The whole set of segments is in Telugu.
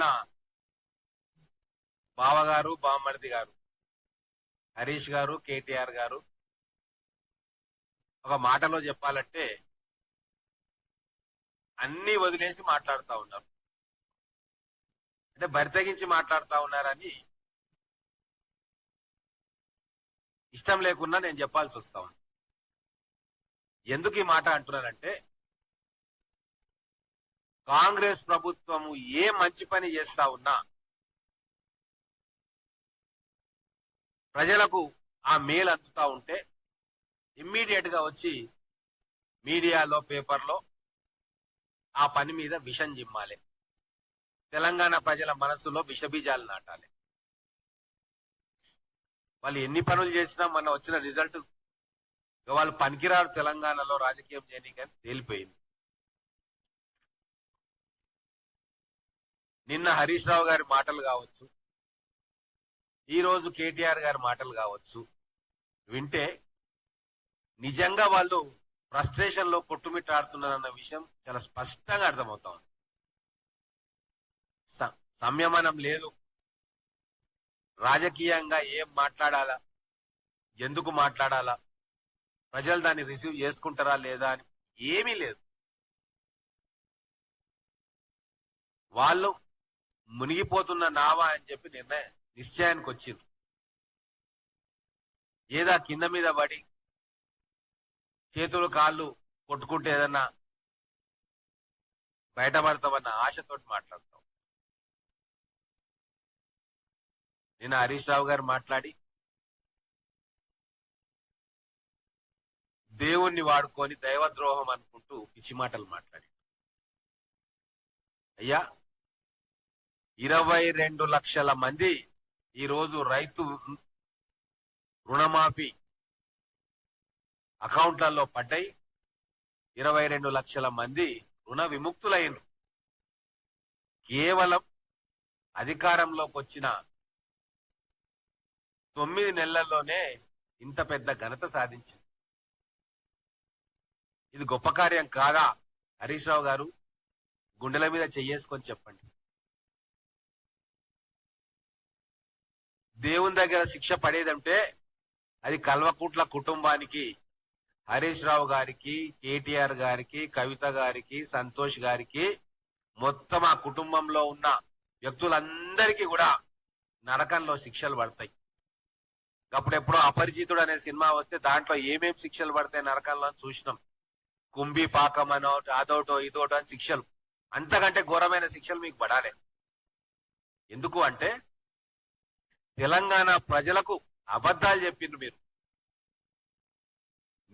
ఉన్న బావగారు బామ్మర్ది గారు హరీష్ గారు కేటీఆర్ గారు ఒక మాటలో చెప్పాలంటే అన్ని వదిలేసి మాట్లాడుతూ ఉన్నారు. అంటే బరితెగించి మాట్లాడుతూ ఉన్నారని ఇష్టం లేకున్నా నేను చెప్పాల్సి వస్తా ఉంది. ఎందుకు ఈ మాట అంటున్నానంటే కాంగ్రెస్ ప్రభుత్వము ఏ మంచి పని చేస్తా ఉన్నా ప్రజలకు ఆ మేలు అందుతా ఉంటే ఇమ్మీడియట్ గా వచ్చి మీడియాలో పేపర్లో ఆ పని మీద విషం జిమ్మాలి. తెలంగాణ ప్రజల మనస్సులో విషబీజాలు నాటాలి. వాళ్ళు ఎన్ని పనులు చేసినా మొన్న వచ్చిన రిజల్ట్ వాళ్ళు పనికిరారు తెలంగాణలో రాజకీయం చేయనీకని తేలిపోయింది. నిన్న హరీష్ రావు గారి మాటలు కావచ్చు, ఈ రోజు కేటీఆర్ గారి మాటలు కావచ్చు వింటే నిజంగా వాళ్ళు ఫ్రస్ట్రేషన్ లో కొట్టుమిట్టాడుతున్నారన్న విషయం చాలా స్పష్టంగా అర్థమవుతా ఉంది. సంయమనం లేదు. రాజకీయంగా ఏం మాట్లాడాలా, ఎందుకు మాట్లాడాలా, ప్రజలు దాన్ని రిసీవ్ చేసుకుంటారా లేదా అని ఏమీ లేదు. వాళ్ళు మునిగిపోతున్న నావా అని చెప్పి నిశ్చయానికి వచ్చింది. ఏదా కింద మీద పడి చేతులు కాళ్ళు కొట్టుకుంటే ఏదన్నా బయటపడతామన్న ఆశతోటి మాట్లాడతాం. నిన్న హరీష్ రావు గారు మాట్లాడి దేవుణ్ణి వాడుకొని దైవద్రోహం అనుకుంటూ పిచ్చి మాటలు మాట్లాడి, అయ్యా 22 లక్షల మంది ఈరోజు రైతు రుణమాఫీ అకౌంట్లలో పడ్డాయి. 22 లక్షల మంది రుణ విముక్తులైనరు. కేవలం అధికారంలోకి వచ్చిన 9 నెలల్లోనే ఇంత పెద్ద ఘనత సాధించింది. ఇది గొప్ప కార్యం కాదా? హరీష్ రావు గారు గుండెల మీద చెయ్యేసుకొని చెప్పండి. దేవుని దగ్గర శిక్ష పడేదంటే అది కల్వకుట్ల కుటుంబానికి, హరీష్ రావు గారికి, కేటీఆర్ గారికి, కవిత గారికి, సంతోష్ గారికి, మొత్తం ఆ కుటుంబంలో ఉన్న వ్యక్తులందరికీ కూడా నరకంలో శిక్షలు పడతాయి. అప్పుడెప్పుడో అపరిచితుడు అనే సినిమా వస్తే దాంట్లో ఏమేం శిక్షలు పడతాయి నరకంలో అని చూసినాం. కుంభి పాకమనో అదోటో ఇదోటో అని శిక్షలు, అంతకంటే ఘోరమైన శిక్షలు మీకు పడాలి. ఎందుకు అంటే తెలంగాణ ప్రజలకు అబద్ధాలు చెప్పిండ్రు.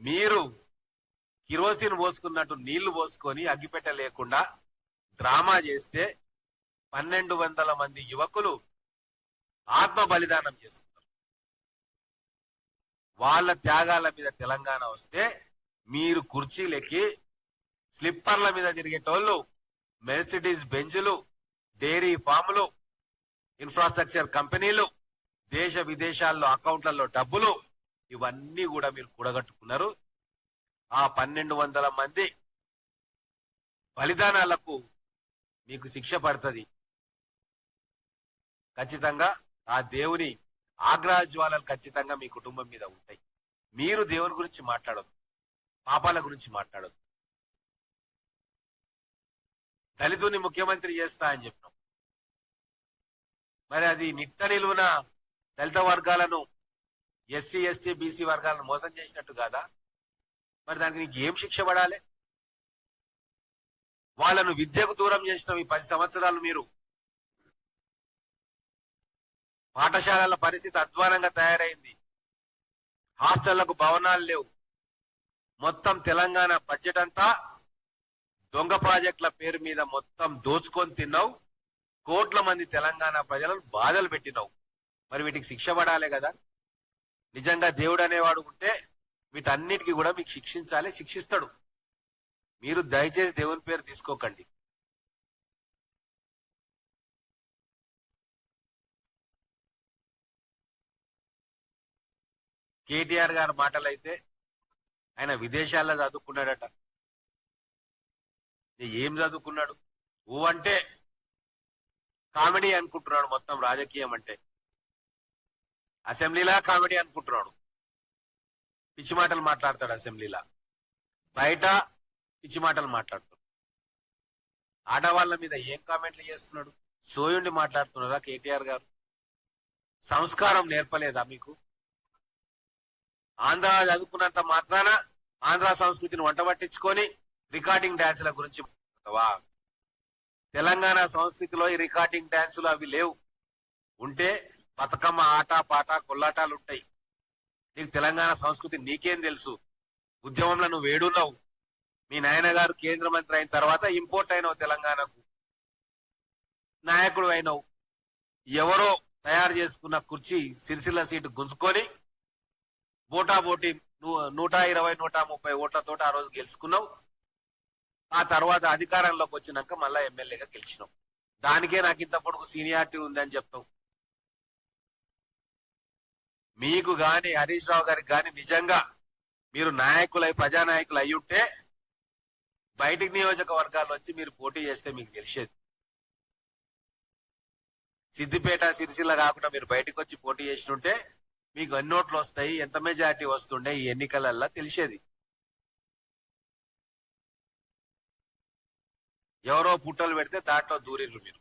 మీరు కిరోసిన్ పోసుకున్నట్టు నీళ్లు పోసుకొని అగ్గిపెట్ట లేకుండా డ్రామా చేస్తే 1200 మంది యువకులు ఆత్మ బలిదానం చేసుకున్నారు. వాళ్ళ త్యాగాల మీద తెలంగాణ వస్తే మీరు కుర్చీలెక్కి స్లిప్పర్ల మీద తిరిగేటోళ్ళు, మెర్సిడీస్ బెంజులు, డైరీ ఫాములు, ఇన్ఫ్రాస్ట్రక్చర్ కంపెనీలు, దేశ విదేశాల్లో అకౌంట్లలో డబ్బులు, ఇవన్నీ కూడా మీరు కూడగట్టుకున్నారు. ఆ 1200 మంది బలిదానాలకు మీకు శిక్ష పడుతుంది. ఖచ్చితంగా ఆ దేవుని ఆగ్రహజ్వాలలు ఖచ్చితంగా మీ కుటుంబం మీద ఉంటాయి. మీరు దేవుని గురించి మాట్లాడదు, పాపాల గురించి మాట్లాడదు. దళితుని ముఖ్యమంత్రి చేస్తా అని చెప్పినాం. మరి అది నిట్ట నిలువున దళిత వర్గాలను, ఎస్సీ ఎస్టీ బీసీ వర్గాలను మోసం చేసినట్టు కాదా? మరి దానికి నీకు ఏం శిక్ష పడాలి? వాళ్ళను విద్యకు దూరం చేసిన ఈ 10 సంవత్సరాలు మీరు పాఠశాలల పరిస్థితి అధ్వానంగా తయారైంది. హాస్టళ్లకు భవనాలు లేవు. మొత్తం తెలంగాణ బడ్జెట్ అంతా దొంగ ప్రాజెక్టుల పేరు మీద మొత్తం దోచుకొని తిన్నావు. కోట్ల మంది తెలంగాణ ప్రజలను బాధలు పెట్టినావు. మరి వీటికి శిక్ష పడాలి కదా? నిజంగా దేవుడు అనేవాడు ఉంటే వీటన్నిటికీ కూడా మీకు శిక్షించాలి, శిక్షిస్తాడు. మీరు దయచేసి దేవుని పేరు తీసుకోకండి. కేటీఆర్ గారి మాటలైతే ఆయన విదేశాల్లో చదువుకున్నాడట. ఏం చదువుకున్నాడు? ఊ అంటే కామెడీ అనుకుంటున్నాడు మొత్తం రాజకీయం అంటే. అసెంబ్లీలా కామెడీ అనుకుంటున్నాడు. పిచ్చి మాటలు మాట్లాడతాడు అసెంబ్లీలా, బయట పిచ్చి మాటలు మాట్లాడతాడు. ఆడవాళ్ళ మీద ఏం కామెంట్లు చేస్తున్నాడు? సోయుండి మాట్లాడుతున్నారా కేటీఆర్ గారు? సంస్కారం నేర్పలేదా మీకు? ఆంధ్ర చదువుకున్నంత మాత్రాన ఆంధ్ర సంస్కృతిని వంట పట్టించుకొని రికార్డింగ్ డాన్సుల గురించి మాట్లాడతావా? తెలంగాణ సంస్కృతిలో ఈ రికార్డింగ్ డాన్సులు అవి లేవు. ఉంటే బతుకమ్మ ఆట పాట కొల్లాటాలు ఉంటాయి. నీకు తెలంగాణ సంస్కృతి నీకేం తెలుసు? ఉద్యమంలో నువ్వు వేడున్నావు. మీ నాయన గారు కేంద్ర మంత్రి అయిన తర్వాత ఇంపోర్ట్ అయినావు తెలంగాణకు, నాయకుడు అయినావు. ఎవరో తయారు చేసుకున్న కుర్చీ సిరిసిల్ల సీటు గుంజుకొని బోటాబోటి 120-130 ఓట్లతో ఆ రోజు గెలుచుకున్నావు. ఆ తర్వాత అధికారంలోకి వచ్చినాక మళ్ళా ఎమ్మెల్యేగా గెలిచినావు. దానికే నాకు ఇంత పొడుగు సీనియారిటీ ఉందని చెప్తావు. మీకు గాని హరీష్ రావు గారికి గాని నిజంగా మీరు నాయకులై ప్రజానాయకులు అయ్యుంటే బయటికి నియోజకవర్గాల్లో వచ్చి మీరు పోటీ చేస్తే మీకు తెలిసేది. సిద్దిపేట సిరిసిల్ల కాకుండా మీరు బయటకు వచ్చి పోటీ చేసినుంటే మీకు ఎన్ని ఓట్లు వస్తాయి, ఎంత మెజారిటీ వస్తుండే ఈ ఎన్నికలల్లా తెలిసేది. ఎవరో పుట్టలు పెడితే దాంట్లో దూరిర్రు మీరు.